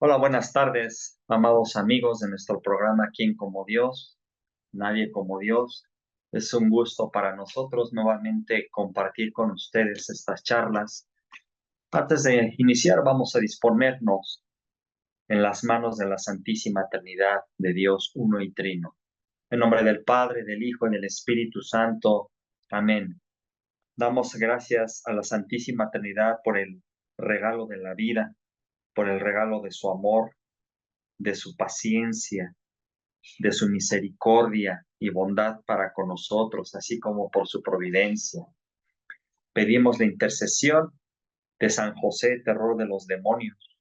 Hola, buenas tardes, amados amigos de nuestro programa ¿Quién como Dios? Nadie como Dios. Es un gusto para nosotros nuevamente compartir con ustedes estas charlas. Antes de iniciar, vamos a disponernos en las manos de la Santísima Trinidad de Dios uno y trino. En nombre del Padre, del Hijo y del Espíritu Santo. Amén. Damos gracias a la Santísima Trinidad por el regalo de la vida, por el regalo de su amor, de su paciencia, de su misericordia y bondad para con nosotros, así como por su providencia. Pedimos la intercesión de San José, terror de los demonios,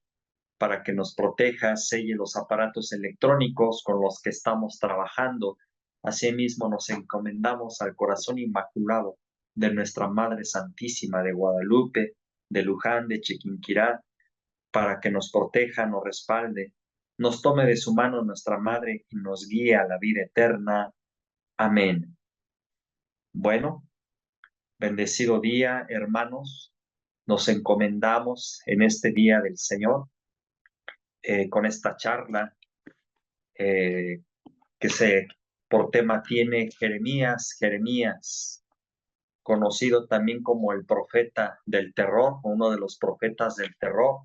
para que nos proteja, selle los aparatos electrónicos con los que estamos trabajando. Asimismo, nos encomendamos al corazón inmaculado de nuestra Madre Santísima de Guadalupe, de Luján, de Chiquinquirá, para que nos proteja, nos respalde, nos tome de su mano nuestra Madre y nos guíe a la vida eterna. Amén. Bueno, bendecido día, hermanos. Nos encomendamos en este día del Señor con esta charla eh, que por tema tiene Jeremías, conocido también como el profeta del terror, uno de los profetas del terror,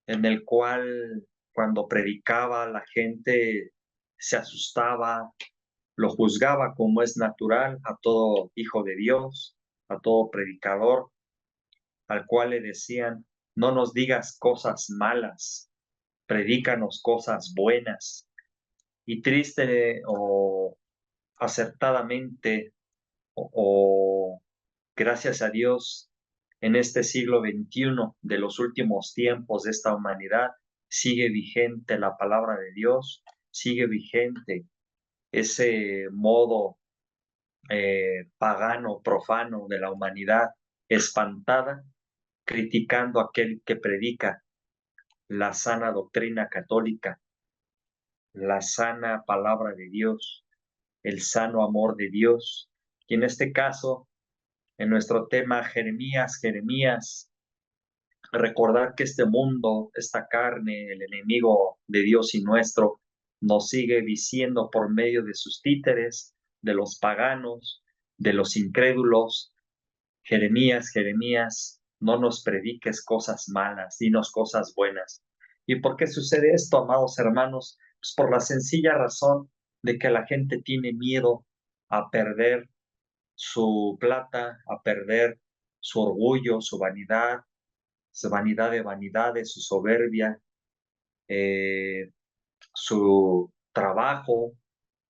en el cual cuando predicaba la gente se asustaba, lo juzgaba como es natural a todo hijo de Dios, a todo predicador, al cual le decían, no nos digas cosas malas, predícanos cosas buenas. Y triste o acertadamente o gracias a Dios, en este siglo XXI de los últimos tiempos de esta humanidad, sigue vigente la palabra de Dios, sigue vigente ese modo pagano, profano de la humanidad, espantada, criticando a aquel que predica la sana doctrina católica, la sana palabra de Dios, el sano amor de Dios. Y en este caso, en nuestro tema Jeremías, recordar que este mundo, esta carne, el enemigo de Dios y nuestro, nos sigue diciendo por medio de sus títeres, de los paganos, de los incrédulos, Jeremías, no nos prediques cosas malas, dinos cosas buenas. ¿Y por qué sucede esto, amados hermanos? Pues por la sencilla razón de que la gente tiene miedo a perder su plata, a perder su orgullo, su vanidad de vanidades, su soberbia, eh, su trabajo,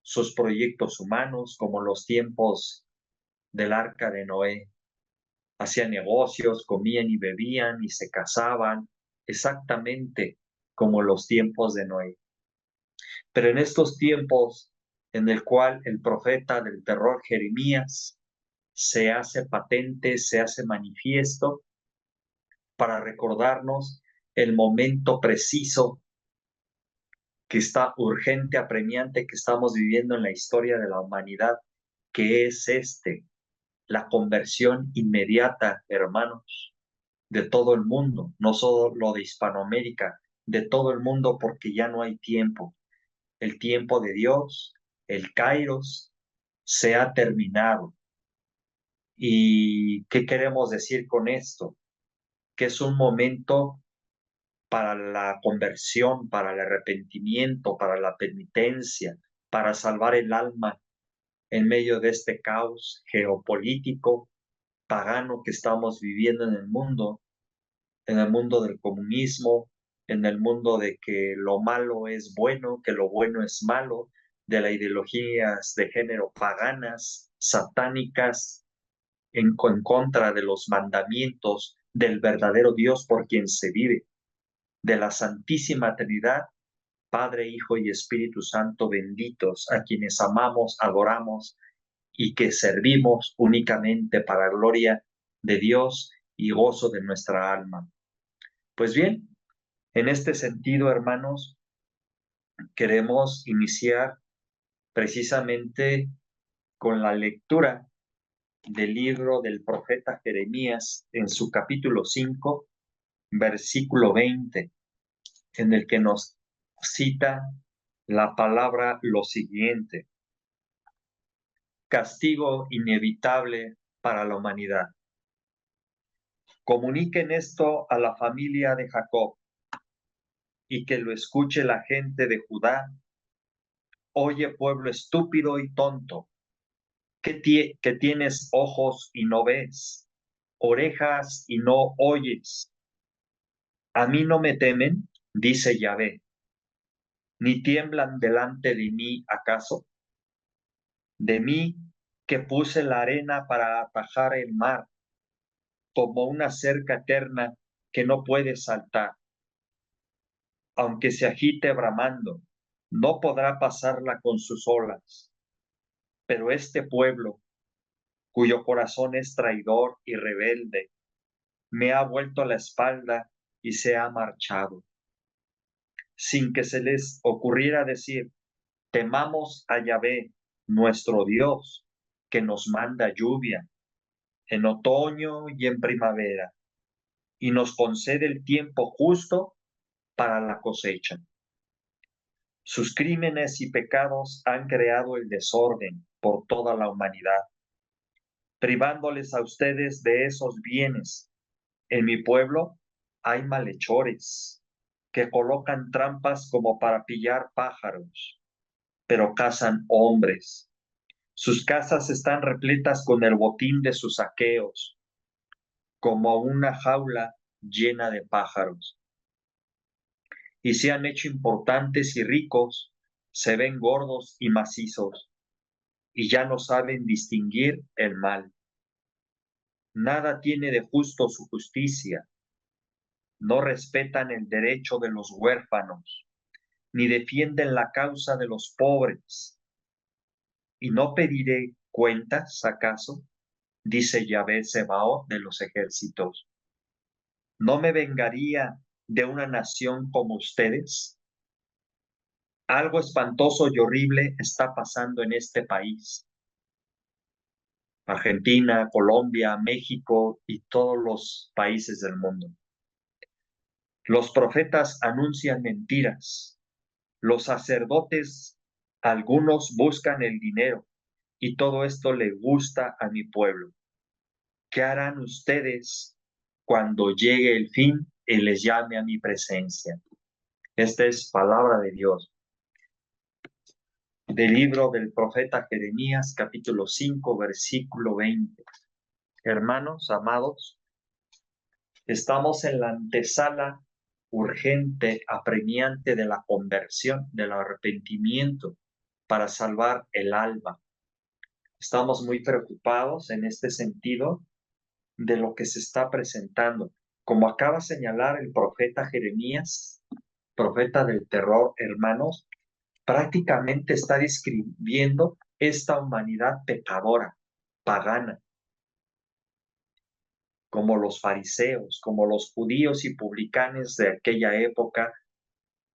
sus proyectos humanos, como los tiempos del arca de Noé. Hacían negocios, comían y bebían y se casaban, exactamente como los tiempos de Noé. Pero en estos tiempos en el cual el profeta del terror Jeremías se hace patente, se hace manifiesto para recordarnos el momento preciso que está urgente, apremiante, que estamos viviendo en la historia de la humanidad, que es la conversión inmediata, hermanos, de todo el mundo, no solo lo de Hispanoamérica, de todo el mundo, porque ya no hay tiempo. El tiempo de Dios, el Kairos, se ha terminado. ¿Y qué queremos decir con esto? Que es un momento para la conversión, para el arrepentimiento, para la penitencia, para salvar el alma en medio de este caos geopolítico, pagano que estamos viviendo en el mundo del comunismo, en el mundo de que lo malo es bueno, que lo bueno es malo, de las ideologías de género paganas, satánicas, en contra de los mandamientos del verdadero Dios por quien se vive, de la Santísima Trinidad, Padre, Hijo y Espíritu Santo benditos, a quienes amamos, adoramos y que servimos únicamente para gloria de Dios y gozo de nuestra alma. Pues bien, en este sentido, hermanos, queremos iniciar precisamente con la lectura del libro del profeta Jeremías en su capítulo 5, versículo 20. en el que nos cita la palabra lo siguiente: castigo inevitable para la humanidad. Comuniquen esto a la familia de Jacob y que lo escuche la gente de Judá. Oye, pueblo estúpido y tonto, que tienes ojos y no ves, orejas y no oyes. ¿A mí no me temen? Dice Yahvé, ni tiemblan delante de mí, ¿acaso? De mí, que puse la arena para atajar el mar, como una cerca eterna que no puede saltar. Aunque se agite bramando, no podrá pasarla con sus olas. Pero este pueblo, cuyo corazón es traidor y rebelde, me ha vuelto la espalda y se ha marchado, sin que se les ocurriera decir: temamos a Yahvé, nuestro Dios, que nos manda lluvia en otoño y en primavera, y nos concede el tiempo justo para la cosecha. Sus crímenes y pecados han creado el desorden por toda la humanidad, privándoles a ustedes de esos bienes. En mi pueblo hay malhechores que colocan trampas como para pillar pájaros, pero cazan hombres. Sus casas están repletas con el botín de sus saqueos, como una jaula llena de pájaros. Y se han hecho importantes y ricos, se ven gordos y macizos, y ya no saben distinguir el mal. Nada tiene de justo su justicia, no respetan el derecho de los huérfanos, ni defienden la causa de los pobres. ¿Y no pediré cuentas, acaso? Dice Yahvé Sebaot de los ejércitos. ¿No me vengaría de una nación como ustedes? Algo espantoso y horrible está pasando en este país. Argentina, Colombia, México y todos los países del mundo. Los profetas anuncian mentiras. Los sacerdotes, algunos buscan el dinero, y todo esto le gusta a mi pueblo. ¿Qué harán ustedes cuando llegue el fin y les llame a mi presencia? Esta es palabra de Dios. Del libro del profeta Jeremías, capítulo 5, versículo 20. Hermanos, amados, estamos en la antesala urgente, apremiante de la conversión, del arrepentimiento para salvar el alma. Estamos muy preocupados en este sentido de lo que se está presentando. Como acaba de señalar el profeta Jeremías, profeta del terror, hermanos, prácticamente está describiendo esta humanidad pecadora, pagana, como los fariseos, como los judíos y publicanos de aquella época,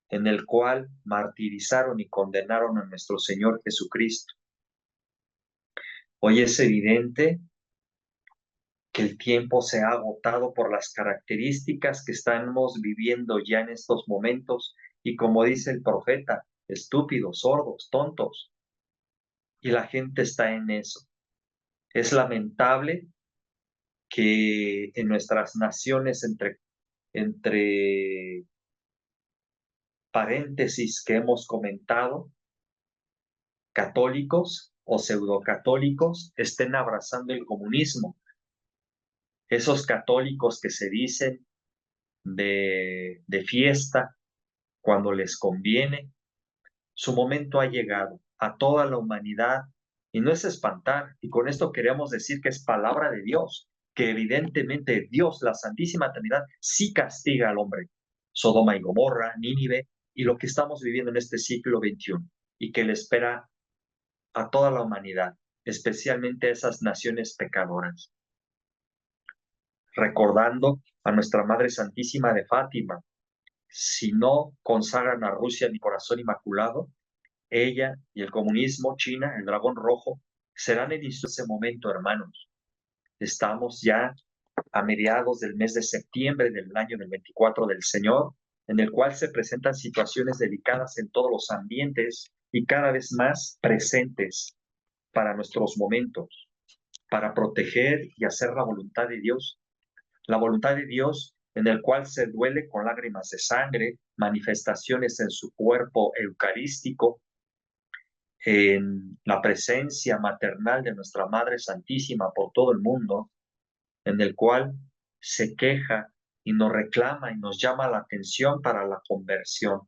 en el cual martirizaron y condenaron a nuestro Señor Jesucristo. Hoy es evidente que el tiempo se ha agotado por las características que estamos viviendo ya en estos momentos, y como dice el profeta, estúpidos, sordos, tontos, y la gente está en eso. Es lamentable que en nuestras naciones, entre paréntesis que hemos comentado, católicos o pseudocatólicos estén abrazando el comunismo. Esos católicos que se dicen de fiesta cuando les conviene, su momento ha llegado a toda la humanidad, y no es espantar, y con esto queremos decir que es palabra de Dios, que evidentemente Dios, la Santísima Trinidad, sí castiga al hombre. Sodoma y Gomorra, Nínive, y lo que estamos viviendo en este siglo XXI, y que le espera a toda la humanidad, especialmente a esas naciones pecadoras. Recordando a nuestra Madre Santísima de Fátima, si no consagran a Rusia mi corazón inmaculado, ella y el comunismo, China, el dragón rojo, serán en ese momento, hermanos. Estamos ya a mediados del mes de septiembre del año del 24 del Señor, en el cual se presentan situaciones delicadas en todos los ambientes y cada vez más presentes para nuestros momentos, para proteger y hacer la voluntad de Dios. La voluntad de Dios en el cual se duele con lágrimas de sangre, manifestaciones en su cuerpo eucarístico, en la presencia maternal de nuestra Madre Santísima por todo el mundo, en el cual se queja y nos reclama y nos llama la atención para la conversión.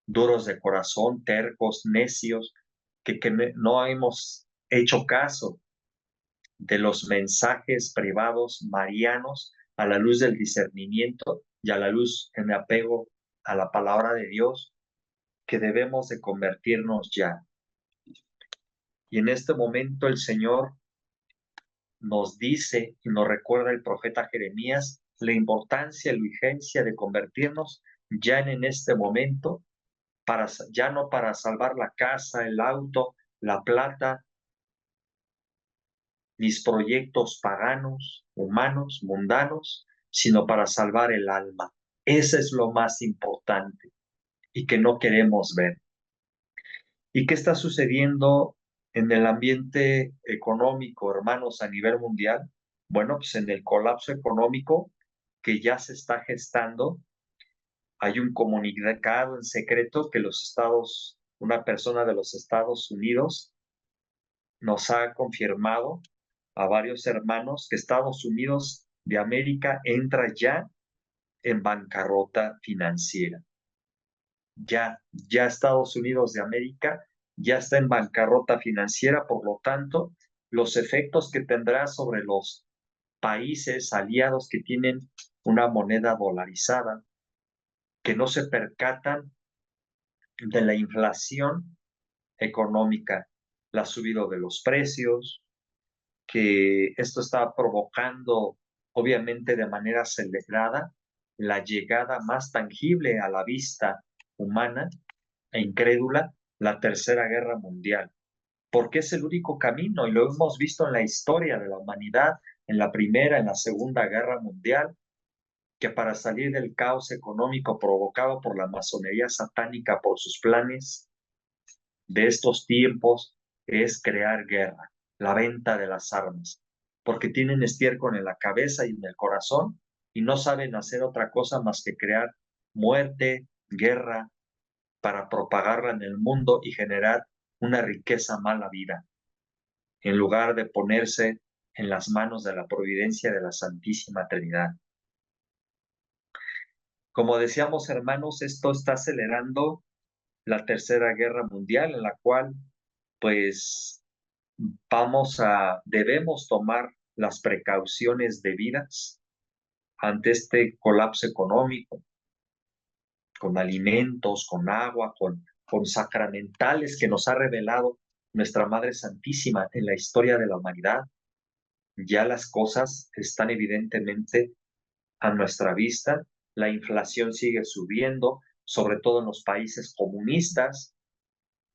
Duros de corazón, tercos, necios, que no hemos hecho caso de los mensajes privados marianos a la luz del discernimiento y a la luz en apego a la palabra de Dios, que debemos de convertirnos ya. Y en este momento el Señor nos dice y nos recuerda el profeta Jeremías la importancia y la urgencia de convertirnos ya en este momento, ya no para salvar la casa, el auto, la plata, mis proyectos paganos, humanos, mundanos, sino para salvar el alma. Eso es lo más importante y que no queremos ver. ¿Y qué está sucediendo en el ambiente económico, hermanos, a nivel mundial? Bueno, pues en el colapso económico que ya se está gestando, hay un comunicado en secreto que una persona de los Estados Unidos nos ha confirmado a varios hermanos que Estados Unidos de América entra ya en bancarrota financiera. Ya Estados Unidos de América ya está en bancarrota financiera, por lo tanto, los efectos que tendrá sobre los países aliados que tienen una moneda dolarizada, que no se percatan de la inflación económica, la subida de los precios, que esto está provocando, obviamente de manera acelerada, la llegada más tangible a la vista humana e incrédula, la Tercera Guerra Mundial, porque es el único camino y lo hemos visto en la historia de la humanidad, en la Primera, en la Segunda Guerra Mundial, que para salir del caos económico provocado por la masonería satánica, por sus planes de estos tiempos, es crear guerra, la venta de las armas, porque tienen estiércol en la cabeza y en el corazón y no saben hacer otra cosa más que crear muerte, guerra, para propagarla en el mundo y generar una riqueza mala vida, en lugar de ponerse en las manos de la providencia de la Santísima Trinidad. Como decíamos, hermanos, esto está acelerando la Tercera Guerra Mundial, en la cual, pues, debemos tomar las precauciones debidas ante este colapso económico, con alimentos, con agua, con sacramentales que nos ha revelado nuestra Madre Santísima en la historia de la humanidad. Ya las cosas están evidentemente a nuestra vista. La inflación sigue subiendo, sobre todo en los países comunistas,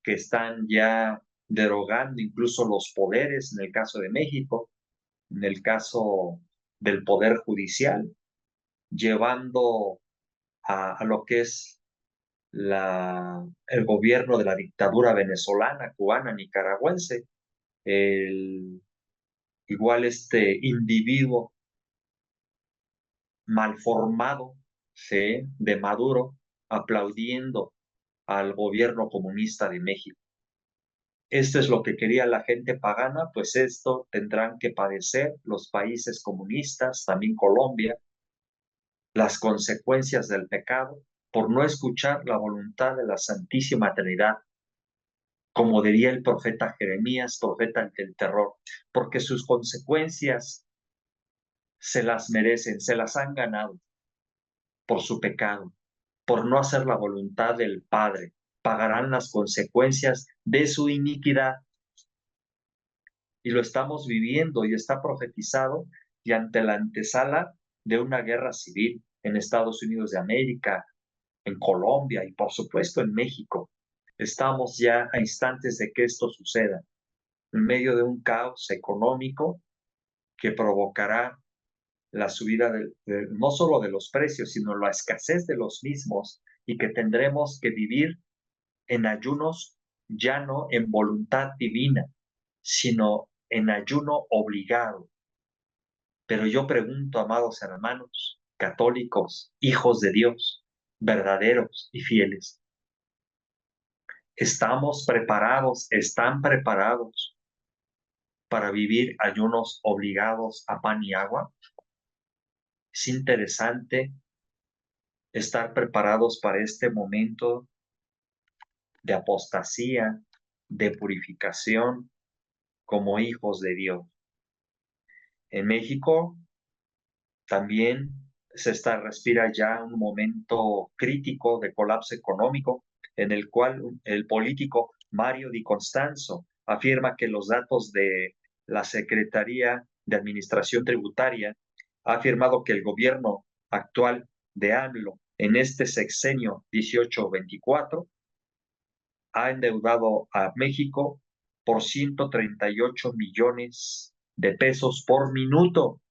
que están ya derogando incluso los poderes, en el caso de México, en el caso del Poder Judicial, llevando a lo que es el gobierno de la dictadura venezolana, cubana, nicaragüense, igual este individuo malformado, ¿sí?, de Maduro, aplaudiendo al gobierno comunista de México. Esto es lo que quería la gente pagana, pues esto tendrán que padecer los países comunistas, también Colombia, las consecuencias del pecado por no escuchar la voluntad de la Santísima Trinidad, como diría el profeta Jeremías, profeta del terror, porque sus consecuencias se las merecen, se las han ganado por su pecado, por no hacer la voluntad del Padre. Pagarán las consecuencias de su iniquidad. Y lo estamos viviendo y está profetizado y ante la antesala de una guerra civil en Estados Unidos de América, en Colombia y por supuesto en México. Estamos ya a instantes de que esto suceda, en medio de un caos económico que provocará la subida no solo de los precios, sino la escasez de los mismos, y que tendremos que vivir en ayunos ya no en voluntad divina, sino en ayuno obligado. Pero yo pregunto, amados hermanos, católicos, hijos de Dios, verdaderos y fieles, ¿estamos preparados, están preparados para vivir ayunos obligados a pan y agua? Es interesante estar preparados para este momento de apostasía, de purificación como hijos de Dios. En México también respira ya un momento crítico de colapso económico en el cual el político Mario Di Constanzo afirma que los datos de la Secretaría de Administración Tributaria ha afirmado que el gobierno actual de AMLO en este sexenio 18-24 ha endeudado a México por 138 millones de pesos por minuto,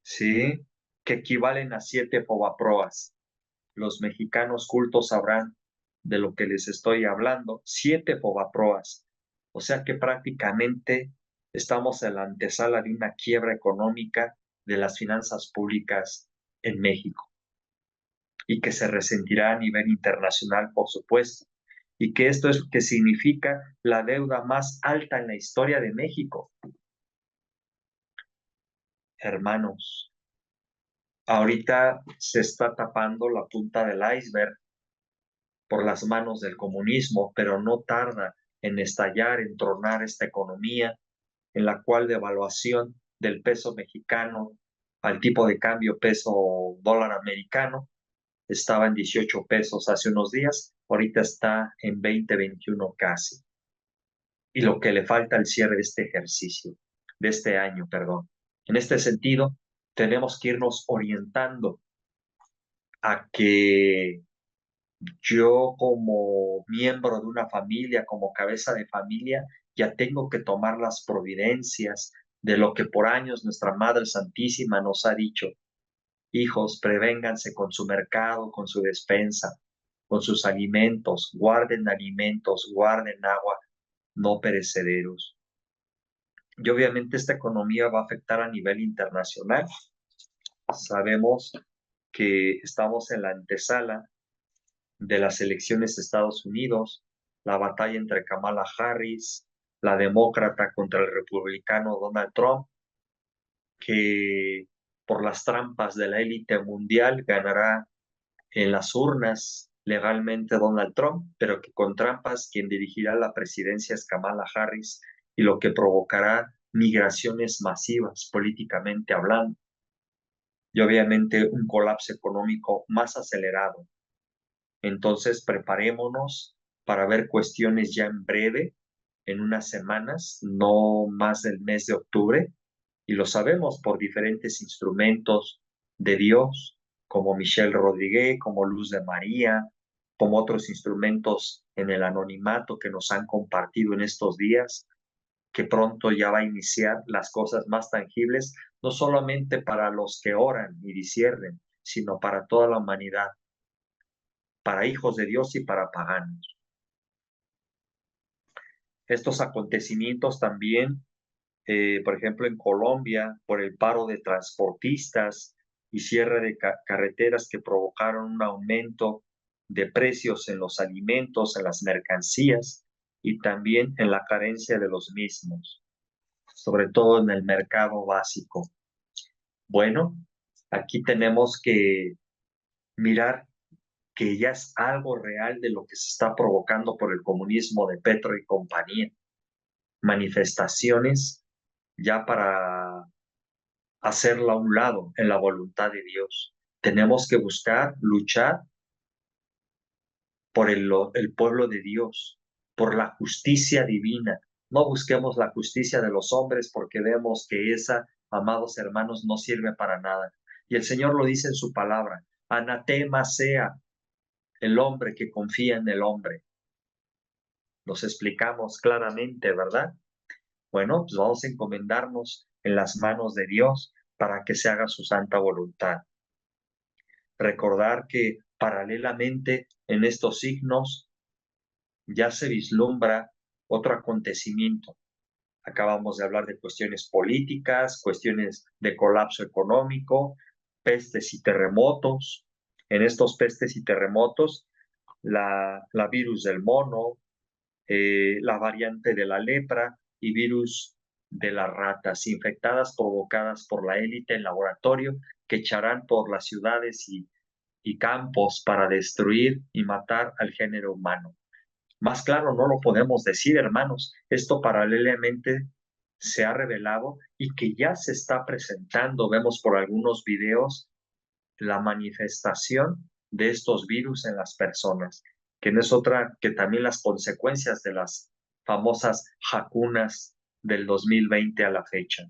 ¿sí? Que equivalen a 7 fobaproas. Los mexicanos cultos sabrán de lo que les estoy hablando, 7 fobaproas. O sea que prácticamente estamos en la antesala de una quiebra económica de las finanzas públicas en México y que se resentirá a nivel internacional, por supuesto, y que esto es que significa la deuda más alta en la historia de México. Hermanos, ahorita se está tapando la punta del iceberg por las manos del comunismo, pero no tarda en estallar, en tronar esta economía en la cual devaluación del peso mexicano al tipo de cambio peso dólar americano estaba en 18 pesos hace unos días, ahorita está en 20, 21 casi. Y lo que le falta al cierre de este ejercicio, de este año, perdón. En este sentido, tenemos que irnos orientando a que yo como miembro de una familia, como cabeza de familia, ya tengo que tomar las providencias de lo que por años nuestra Madre Santísima nos ha dicho. Hijos, prevénganse con su mercado, con su despensa, con sus alimentos, guarden agua, no perecederos. Y obviamente esta economía va a afectar a nivel internacional. Sabemos que estamos en la antesala de las elecciones de Estados Unidos, la batalla entre Kamala Harris, la demócrata contra el republicano Donald Trump, que por las trampas de la élite mundial ganará en las urnas legalmente Donald Trump, pero que con trampas quien dirigirá la presidencia es Kamala Harris y lo que provocará migraciones masivas políticamente hablando y obviamente un colapso económico más acelerado. Entonces, preparémonos para ver cuestiones ya en breve, en unas semanas, no más del mes de octubre, y lo sabemos por diferentes instrumentos de Dios, como Michelle Rodríguez, como Luz de María, como otros instrumentos en el anonimato que nos han compartido en estos días, que pronto ya va a iniciar las cosas más tangibles, no solamente para los que oran y disciernen, sino para toda la humanidad, para hijos de Dios y para paganos. Estos acontecimientos también, por ejemplo, en Colombia, por el paro de transportistas y cierre de carreteras que provocaron un aumento de precios en los alimentos, en las mercancías y también en la carencia de los mismos, sobre todo en el mercado básico. Bueno, aquí tenemos que mirar que ya es algo real de lo que se está provocando por el comunismo de Petro y compañía. Manifestaciones ya para hacerla a un lado en la voluntad de Dios. Tenemos que buscar, luchar por el pueblo de Dios, por la justicia divina. No busquemos la justicia de los hombres porque vemos que esa, amados hermanos, no sirve para nada. Y el Señor lo dice en su palabra, anatema sea el hombre que confía en el hombre. Nos explicamos claramente, ¿verdad? Bueno, pues vamos a encomendarnos en las manos de Dios para que se haga su santa voluntad. Recordar que paralelamente en estos signos ya se vislumbra otro acontecimiento. Acabamos de hablar de cuestiones políticas, cuestiones de colapso económico, pestes y terremotos. En estos pestes y terremotos, la virus del mono, la variante de la lepra y virus de las ratas infectadas provocadas por la élite en laboratorio que echarán por las ciudades y campos para destruir y matar al género humano. Más claro no lo podemos decir, hermanos. Esto paralelamente se ha revelado y que ya se está presentando. Vemos por algunos videos la manifestación de estos virus en las personas, que no es otra que también las consecuencias de las famosas vacunas del 2020 a la fecha.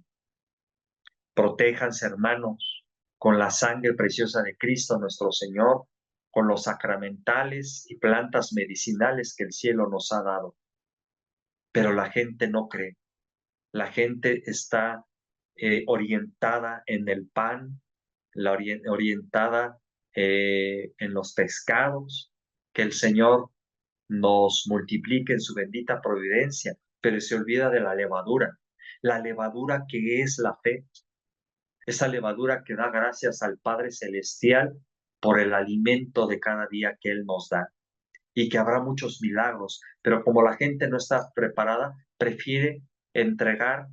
Protéjanse, hermanos, con la sangre preciosa de Cristo nuestro Señor, con los sacramentales y plantas medicinales que el cielo nos ha dado. Pero la gente no cree. La gente está orientada en el pan, orientada en los pescados, que el Señor nos multiplique en su bendita providencia, pero se olvida de la levadura que es la fe, esa levadura que da gracias al Padre Celestial por el alimento de cada día que Él nos da y que habrá muchos milagros, pero como la gente no está preparada, prefiere entregar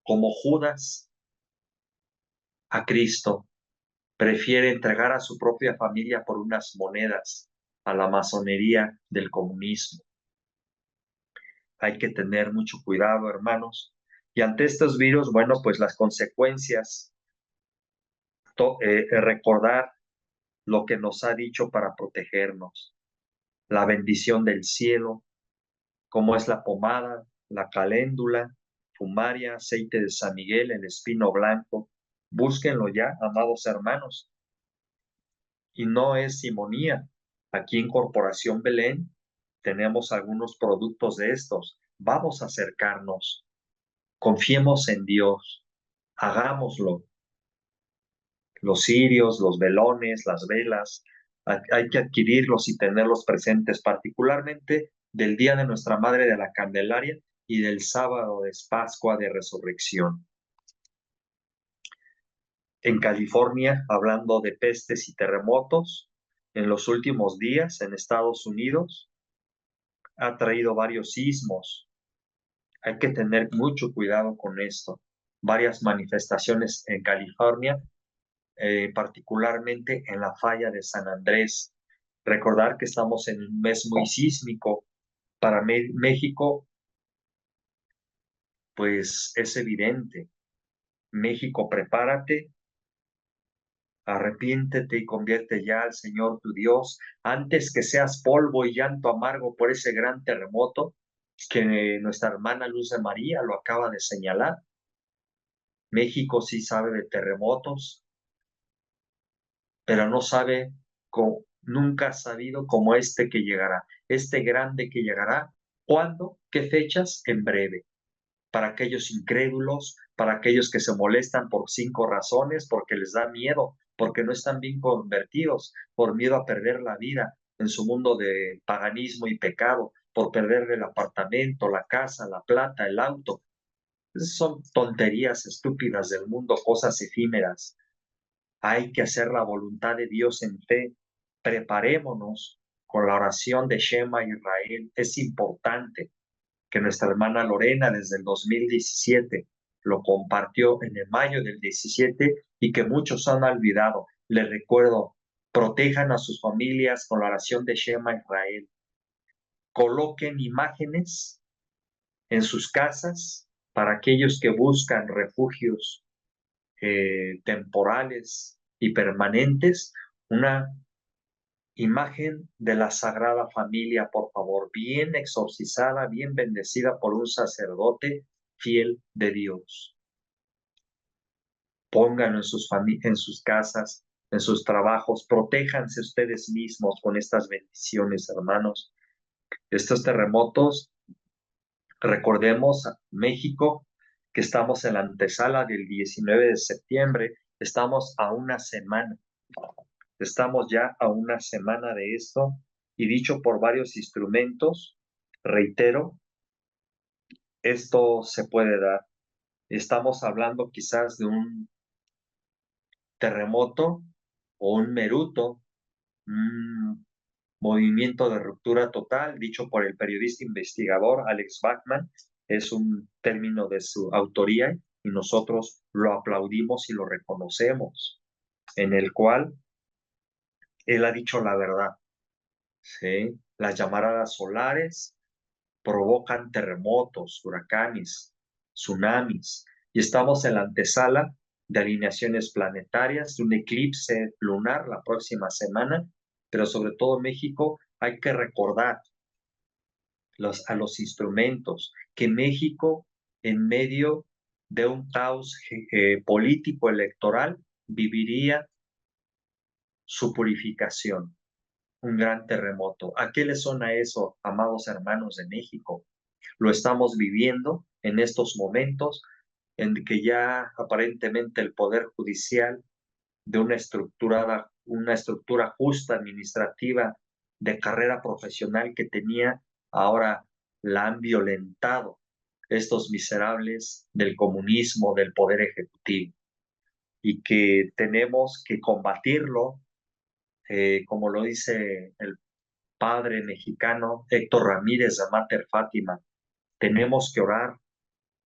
como Judas a Cristo, prefiere entregar a su propia familia por unas monedas a la masonería del comunismo. Hay que tener mucho cuidado, hermanos. Y ante estos virus, bueno, pues las consecuencias, recordar lo que nos ha dicho para protegernos, la bendición del cielo, como es la pomada, la caléndula, fumaria, aceite de San Miguel, el espino blanco. Búsquenlo ya, amados hermanos. Y no es simonía. Aquí en Corporación Belén tenemos algunos productos de estos. Vamos a acercarnos. Confiemos en Dios. Hagámoslo. Los cirios, los velones, las velas, hay que adquirirlos y tenerlos presentes, particularmente del día de nuestra Madre de la Candelaria y del sábado de Pascua de Resurrección. En California, hablando de pestes y terremotos, en los últimos días en Estados Unidos ha traído varios sismos. Hay que tener mucho cuidado con esto. Varias manifestaciones en California, particularmente en la falla de San Andrés. Recordar que estamos en un mes muy sísmico. Para México, pues es evidente. México, prepárate, arrepiéntete y convierte ya al Señor tu Dios antes que seas polvo y llanto amargo por ese gran terremoto que nuestra hermana Luz de María lo acaba de señalar. México sí sabe de terremotos, pero no sabe, nunca ha sabido como este que llegará, este grande que llegará. ¿Cuándo? ¿Qué fechas? En breve. Para aquellos incrédulos, para aquellos que se molestan por 5 razones, porque les da miedo, porque no están bien convertidos, por miedo a perder la vida en su mundo de paganismo y pecado, por perder el apartamento, la casa, la plata, el auto. Esas son tonterías estúpidas del mundo, cosas efímeras. Hay que hacer la voluntad de Dios en fe. Preparémonos con la oración de Shema Israel. Es importante que nuestra hermana Lorena desde el 2017 lo compartió en el mayo del 17 y que muchos han olvidado. Les recuerdo, protejan a sus familias con la oración de Shema Israel. Coloquen imágenes en sus casas para aquellos que buscan refugios temporales y permanentes, una imagen de la Sagrada Familia, por favor, bien exorcizada, bien bendecida por un sacerdote fiel de Dios. Pónganlo en sus casas, en sus trabajos, protéjanse ustedes mismos con estas bendiciones, hermanos. Estos terremotos, recordemos, México, que estamos en la antesala del 19 de septiembre, estamos a una semana. Estamos ya a una semana de esto y dicho por varios instrumentos, reitero, esto se puede dar. Estamos hablando quizás de un terremoto o un meruto, un movimiento de ruptura total, dicho por el periodista investigador Alex Bachman, es un término de su autoría y nosotros lo aplaudimos y lo reconocemos, en el cual él ha dicho la verdad. ¿Sí? Las llamaradas solares provocan terremotos, huracanes, tsunamis, y estamos en la antesala de alineaciones planetarias, de un eclipse lunar la próxima semana, pero sobre todo en México hay que recordar a los instrumentos que México, en medio de un caos político electoral, viviría su purificación, un gran terremoto. ¿A qué le suena eso, amados hermanos de México? Lo estamos viviendo en estos momentos en que ya aparentemente el Poder Judicial de una estructura justa administrativa de carrera profesional que tenía, ahora la han violentado estos miserables del comunismo, del Poder Ejecutivo, y que tenemos que combatirlo, como lo dice el padre mexicano Héctor Ramírez de Mater Fátima. Tenemos que orar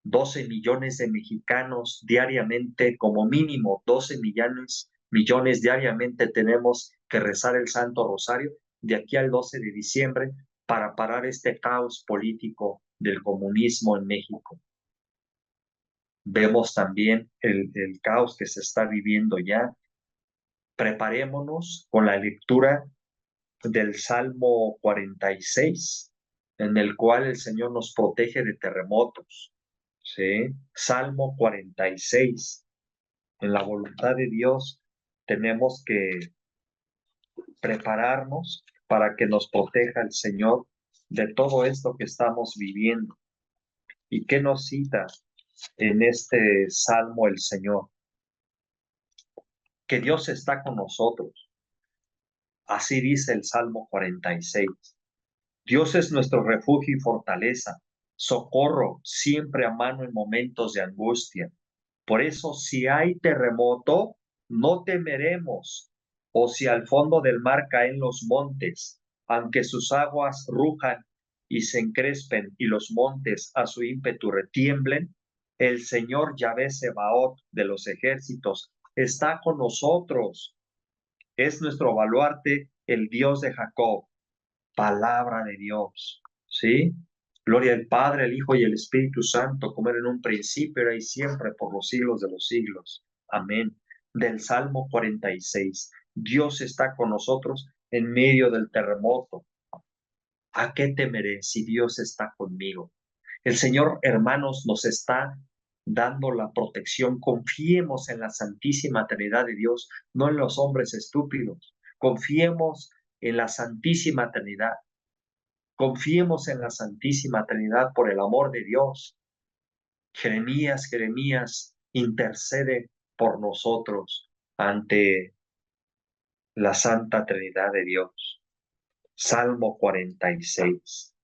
12 millones de mexicanos diariamente, como mínimo 12 millones diariamente tenemos que rezar el Santo Rosario de aquí al 12 de diciembre para parar este caos político del comunismo en México. Vemos también el caos que se está viviendo ya. Preparémonos con la lectura del Salmo 46, en el cual el Señor nos protege de terremotos. ¿Sí? Salmo 46. En la voluntad de Dios tenemos que prepararnos para que nos proteja el Señor de todo esto que estamos viviendo. ¿Y qué nos cita en este salmo el Señor? Que Dios está con nosotros. Así dice el Salmo 46. Dios es nuestro refugio y fortaleza, socorro siempre a mano en momentos de angustia. Por eso, si hay terremoto, no temeremos, o si al fondo del mar caen los montes, aunque sus aguas rujan y se encrespen y los montes a su ímpetu retiemblen, el Señor Yahvé Sebaot de los ejércitos está con nosotros. Es nuestro baluarte, el Dios de Jacob. Palabra de Dios, ¿sí? Gloria al Padre, al Hijo y al Espíritu Santo, como era en un principio, era y siempre, por los siglos de los siglos. Amén. Del Salmo 46. Dios está con nosotros en medio del terremoto. ¿A qué temeré si Dios está conmigo? El Señor, hermanos, nos está dando la protección. Confiemos en la Santísima Trinidad de Dios, no en los hombres estúpidos. Confiemos en la Santísima Trinidad. Confiemos en la Santísima Trinidad por el amor de Dios. Jeremías, intercede por nosotros ante la Santa Trinidad de Dios. Salmo 46.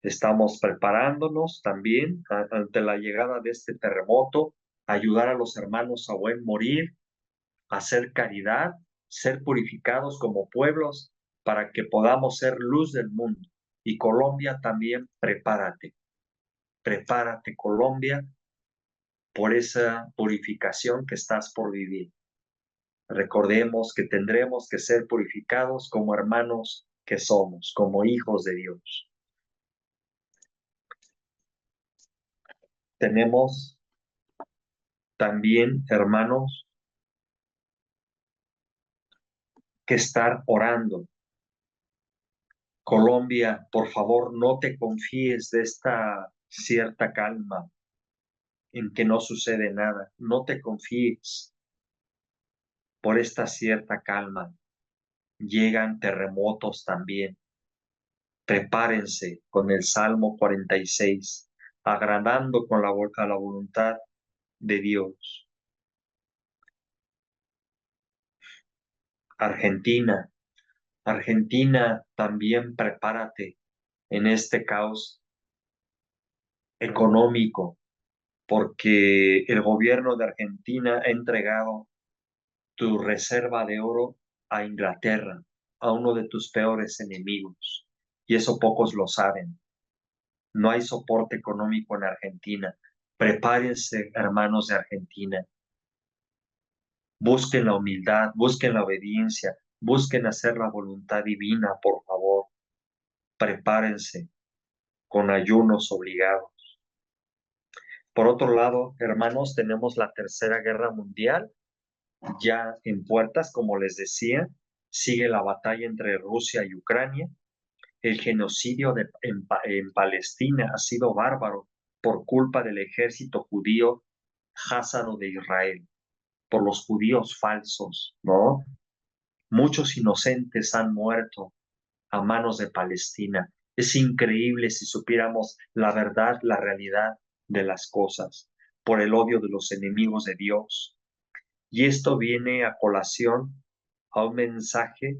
Estamos preparándonos también ante la llegada de este terremoto, ayudar a los hermanos a buen morir, hacer caridad, ser purificados como pueblos para que podamos ser luz del mundo. Y Colombia también, prepárate. Prepárate, Colombia, por esa purificación que estás por vivir. Recordemos que tendremos que ser purificados como hermanos que somos, como hijos de Dios. Tenemos también, hermanos, que estar orando. Colombia, por favor, no te confíes de esta cierta calma en que no sucede nada. No te confíes por esta cierta calma. Llegan terremotos también. Prepárense con el Salmo 46. agradando con a la voluntad de Dios. Argentina, Argentina, también prepárate en este caos económico, porque el gobierno de Argentina ha entregado tu reserva de oro a Inglaterra, a uno de tus peores enemigos. Y eso pocos lo saben. No hay soporte económico en Argentina. Prepárense, hermanos de Argentina. Busquen la humildad, busquen la obediencia, busquen hacer la voluntad divina, por favor. Prepárense con ayunos obligados. Por otro lado, hermanos, tenemos la Tercera Guerra Mundial ya en puertas, como les decía. Sigue la batalla entre Rusia y Ucrania. El genocidio en Palestina ha sido bárbaro por culpa del ejército judío házaro de Israel, por los judíos falsos, ¿no? Muchos inocentes han muerto a manos de Palestina. Es increíble si supiéramos la verdad, la realidad de las cosas, por el odio de los enemigos de Dios. Y esto viene a colación a un mensaje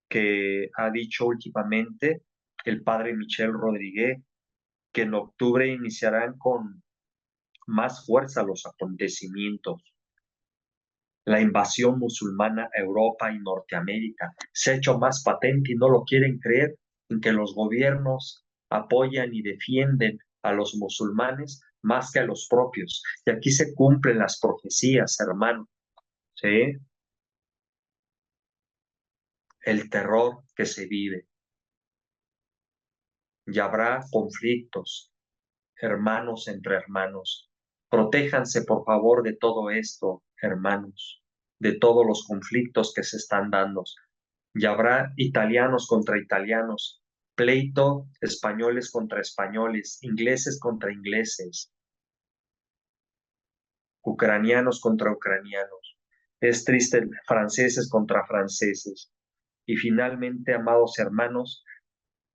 que ha dicho últimamente el padre Michel Rodríguez, que en octubre iniciarán con más fuerza los acontecimientos. La invasión musulmana a Europa y Norteamérica se ha hecho más patente y no lo quieren creer, en que los gobiernos apoyan y defienden a los musulmanes más que a los propios. Y aquí se cumplen las profecías, hermano. ¿Sí? El terror que se vive. Y habrá conflictos, hermanos entre hermanos. Protéjanse, por favor, de todo esto, hermanos, de todos los conflictos que se están dando. Y habrá italianos contra italianos, pleito españoles contra españoles, ingleses contra ingleses, ucranianos contra ucranianos. Es triste, franceses contra franceses. Y finalmente, amados hermanos,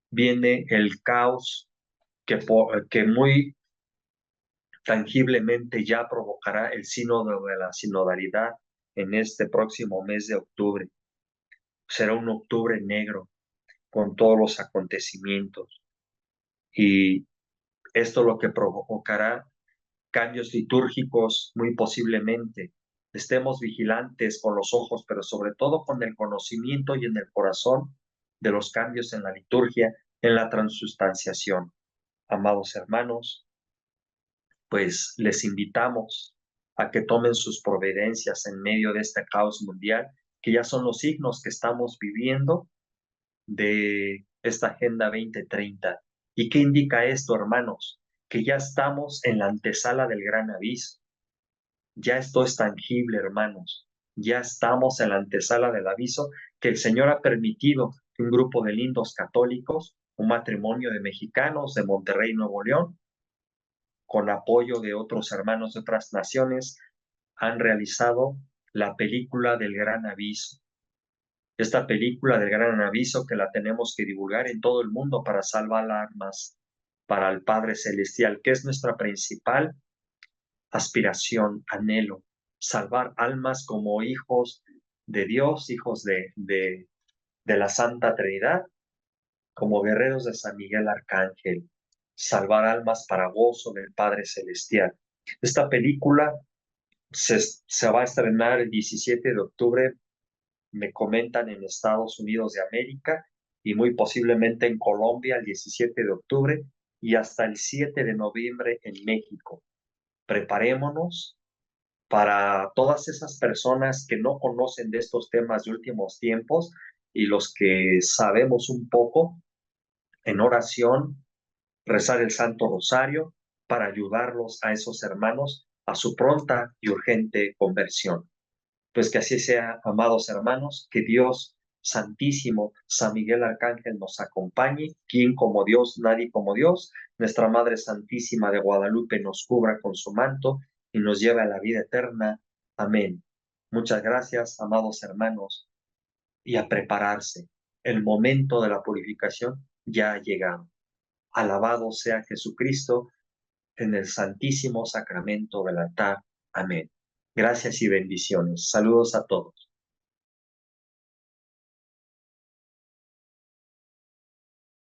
viene el caos que muy tangiblemente ya provocará el sínodo de la sinodalidad en este próximo mes de octubre. Será un octubre negro con todos los acontecimientos y esto lo que provocará cambios litúrgicos muy posiblemente. Estemos vigilantes con los ojos, pero sobre todo con el conocimiento y en el corazón de los cambios en la liturgia, en la transustanciación. Amados hermanos, pues les invitamos a que tomen sus providencias en medio de este caos mundial, que ya son los signos que estamos viviendo de esta Agenda 2030. ¿Y qué indica esto, hermanos? Que ya estamos en la antesala del gran aviso. Ya esto es tangible, hermanos. Ya estamos en la antesala del aviso que el Señor ha permitido que un grupo de lindos católicos, un matrimonio de mexicanos de Monterrey, Nuevo León, con apoyo de otros hermanos de otras naciones, han realizado la película del Gran Aviso. Esta película del Gran Aviso que la tenemos que divulgar en todo el mundo para salvar almas para el Padre Celestial, que es nuestra principal aspiración, anhelo, salvar almas como hijos de Dios, hijos de la Santa Trinidad, como guerreros de San Miguel Arcángel, salvar almas para gozo del Padre Celestial. Esta película se va a estrenar el 17 de octubre, me comentan, en Estados Unidos de América y muy posiblemente en Colombia el 17 de octubre y hasta el 7 de noviembre en México. Preparémonos para todas esas personas que no conocen de estos temas de últimos tiempos y los que sabemos un poco, en oración, rezar el Santo Rosario para ayudarlos a esos hermanos a su pronta y urgente conversión. Pues que así sea, amados hermanos, que Dios Santísimo, San Miguel Arcángel nos acompañe, quien como Dios, nadie como Dios, nuestra Madre Santísima de Guadalupe nos cubra con su manto y nos lleve a la vida eterna. Amén. Muchas gracias, amados hermanos, y a prepararse. El momento de la purificación ya ha llegado. Alabado sea Jesucristo en el santísimo sacramento del altar. Amén. Gracias y bendiciones. Saludos a todos.